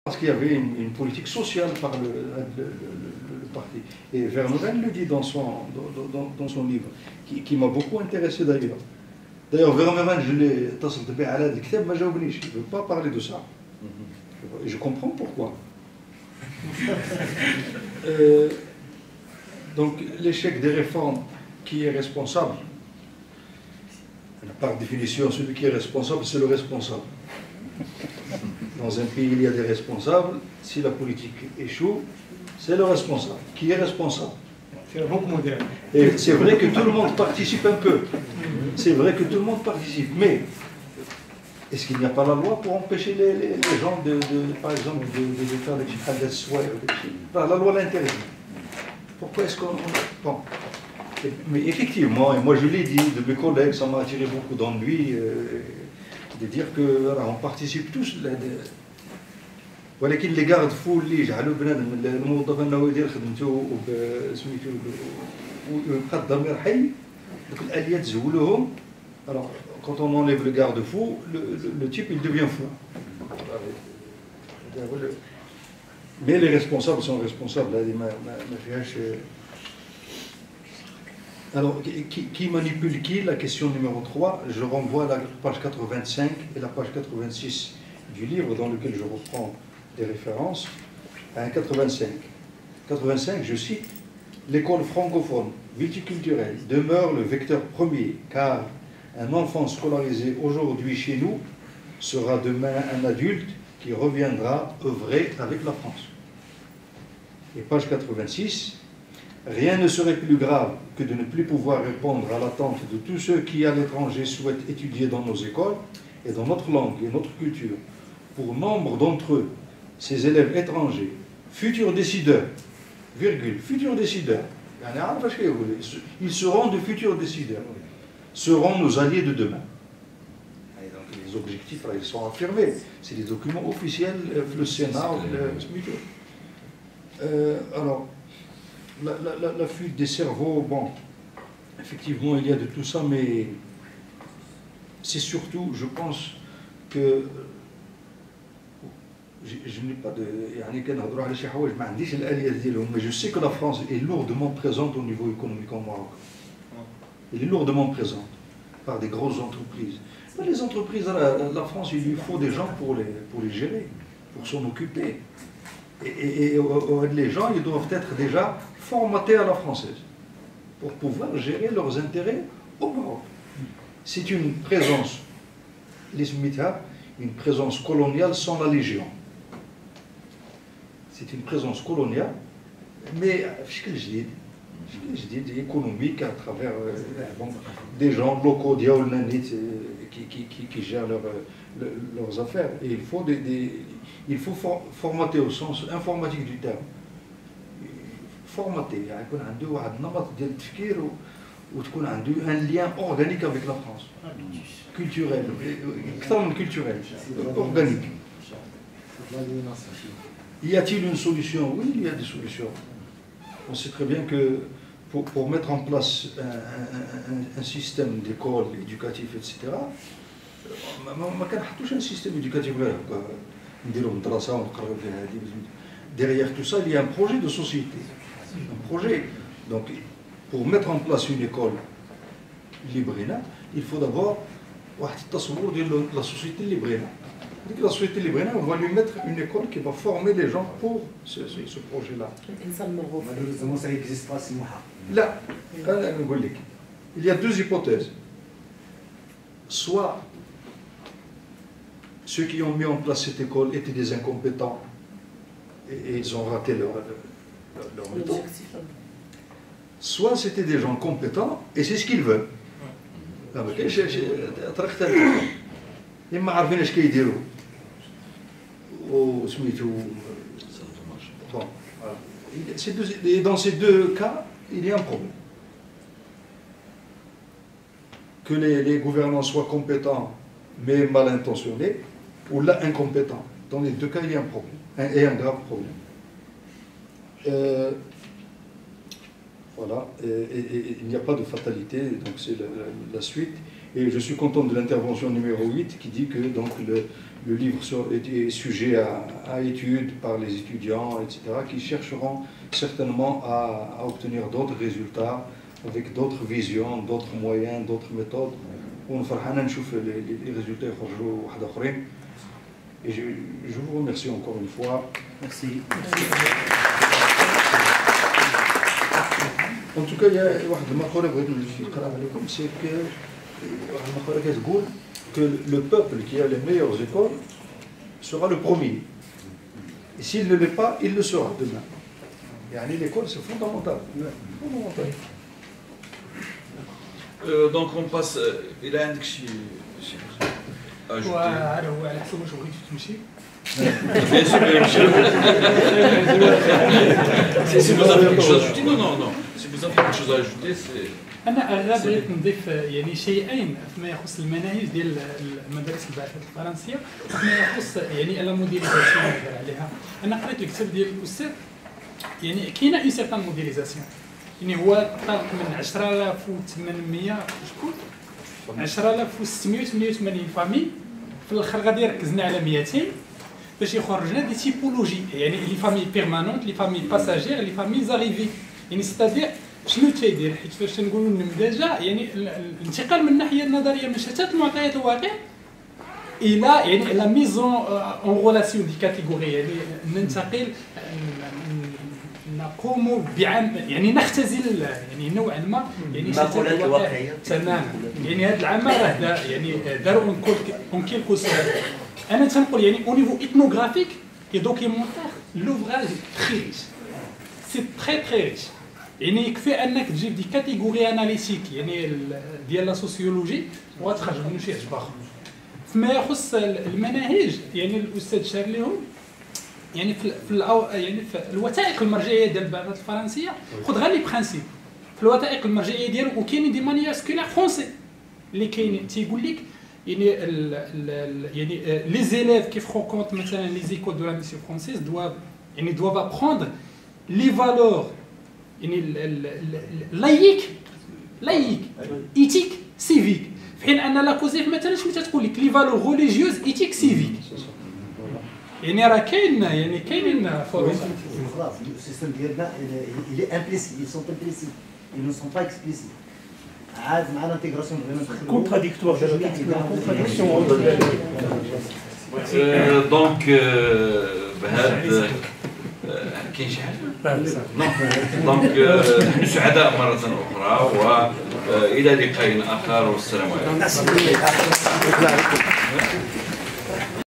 Parce qu'il y avait une politique sociale par le parti. Et Vermeulen le dit dans son livre, qui m'a beaucoup intéressé d'ailleurs. D'ailleurs, Vermeulen, je l'ai اتصلت به على هذا الكتاب ما جاوبنيش. Il ne veut pas parler de ça. Et je comprends pourquoi. Donc, l'échec des réformes, qui est responsable? Par définition, celui qui est responsable, c'est le responsable. Dans un pays, il y a des responsables. Si la politique échoue, c'est le responsable. Qui est responsable? C'est un bon modèle. Et c'est vrai que tout le monde participe un peu. C'est vrai que tout le monde participe. Mais est-ce qu'il n'y a pas la loi pour empêcher les gens, par exemple, de faire des soins? La loi l'interdit. Pourquoi est-ce qu'on... Bon. Mais effectivement, et moi je l'ai dit de mes collègues, ça m'a attiré beaucoup d'ennui de dire qu'on participe tous. ولكن les garde-fous اللي جعلوا بنادم الموظف انه يدير خدمته سميتو ويبقى الضمير حي دوك الاليات تزولوهم. Alors quand on enlève le garde-fou, le type il devient fou. Mais les responsables sont responsables. Alors, qui manipule qui? La question numéro 3, je renvoie à la page 85 et la page 86 du livre dans lequel je reprends des références. À 85. 85, je cite, l'école francophone multiculturelle demeure le vecteur premier, car un enfant scolarisé aujourd'hui chez nous sera demain un adulte qui reviendra œuvrer avec la France. Et page 86, rien ne serait plus grave que de ne plus pouvoir répondre à l'attente de tous ceux qui, à l'étranger, souhaitent étudier dans nos écoles et dans notre langue et notre culture. Pour nombre d'entre eux, ces élèves étrangers, futurs décideurs, virgule, futurs décideurs, ils seront de futurs décideurs, seront nos alliés de demain. Et donc les objectifs, là, ils sont affirmés. C'est des documents officiels, le Sénat, alors, la fuite des cerveaux, bon, effectivement, il y a de tout ça, mais c'est surtout, je pense, que je n'ai pas de... mais je sais que la France est lourdement présente au niveau économique en Maroc. Elle est lourdement présente par des grosses entreprises. Mais les entreprises, la France, il lui faut des gens pour les gérer, pour s'en occuper. Et les gens, ils doivent être déjà formatés à la française pour pouvoir gérer leurs intérêts au Maroc. C'est une présence, une présence coloniale sans la Légion. C'est une présence coloniale, mais économique à travers des gens locaux qui gèrent leurs affaires. Et il faut formater au sens informatique du terme. Formater, يكون عنده واحد النمط ديال التفكير وتكون عنده un lien organique avec la France. Culturel, extrêmement culturel, organique. Y a-t-il une solution? Oui, il y a des solutions. On sait très bien que pour mettre en place un système d'école éducatif, etc., ما كنحطوش un système éducatif غير هكا نديرو مدرسة ونقراو فيها هذه. Derrière tout ça, il y a un projet de société. Un projet. Donc, pour mettre en place une école librina, il faut d'abord la société librina. La société librina, on va lui mettre une école qui va former les gens pour ce projet-là. Malheureusement, ça n'existe pas, c'est moi. Là, il y a deux hypothèses. Soit ceux qui ont mis en place cette école étaient des incompétents et ils ont raté leur méthode. Soit c'était des gens compétents et c'est ce qu'ils veulent. إما عارفين اش كيديروا وسميتو bon et dans ces deux cas il y a un problème que les gouvernants soient compétents mais mal intentionnés ou là incompétents. Dans les deux cas il y a un problème et un grave problème. Voilà, et il n'y a pas de fatalité, donc c'est la suite. Et je suis content de l'intervention numéro 8 qui dit que donc, le livre est sujet à étude par les étudiants, etc., qui chercheront certainement à obtenir d'autres résultats avec d'autres visions, d'autres moyens, d'autres méthodes. ونفرحان نشوف les résultats يخرجوا واحد اخرين. Et je vous remercie encore une fois. Merci. En tout cas, il y a واحد المقولة بغيت نقراها لكم, c'est que واحد المقولة كتقول que le peuple qui a les meilleures écoles sera le premier. Et s'il ne l'est pas, il le sera demain. يعني l'école c'est fondamental. Fondamental. Donc on passe إلى عندك شي وهذا هو على حسب واش بغيتي تمشي. Si vous avez quelque chose à ajouter, non. Si vous avez quelque chose à ajouter, c'est. انا بغيت نضيف يعني شيئين فيما يخص المناهج ديال المدارس الباحثه الفرنسيه فيما يخص يعني لا موديليزاسيون اللي هضر عليها. انا قريت الكتاب ديال الاستاذ يعني كاينه اون سيرتان موديليزاسيون يعني هو طالق من 10800 شكون 10688 فامي في الاخر غادي ركزنا على 200 باش يخرج لنا دي تيبولوجي يعني لي فامي بيرمانونت لي فامي باساجير لي فامي زاريفي يعني ستادير شنو تيدير حيت فاش تنقولوا النمذجه يعني الانتقال من الناحيه النظريه من شتات المعطيات الواقع الى يعني لا ميزون اون ريلاسيون دي كاتيجوري يعني ننتقل نقوم يعني نختزل يعني نوعا ما يعني شتات الواقع تماما يعني هذا العمل راه يعني داروا اون كيلكو سورت انا تنقول يعني او نيفو اثنوغرافيك اي دوكيمونتير لوفراج تري ريش سي تري ريش يعني يكفي انك تجيب دي كاتيجوري اناليتيك يعني ديال لا سوسيولوجي وغتخرج منه شي حاجه اخرى. فيما يخص المناهج يعني الاستاذ شار لهم يعني يعني في الوثائق المرجعيه ديال البعثات الفرنسيه خذ غير لي برانسيب في الوثائق المرجعيه ديالو وكاينين دي مانيير سكولير فرونسي اللي كاينين تيقول لك يعني يعني لي زيليف كي فرونكونت مثلا لي زيكول دو لا ميسيون فرونسيز doivent apprendre les valeurs يعني لايك ايتيك سيفيك في حين ان لا كوزيف مثلا شنو تتقول لك لي فالور ريليجيوز ايتيك سيفيك يعني راه كاينين فروق. خلاص السيستم ديالنا اللي امبليسي ils sont implicites ils ne sont pas explicites عاد مع الانتيغراسيون بغينا ندخلوا كونتراديكتوار دونك بهذا كاين شي حاجه؟ دونك نحن سعداء مره اخرى والى لقاء اخر والسلام عليكم.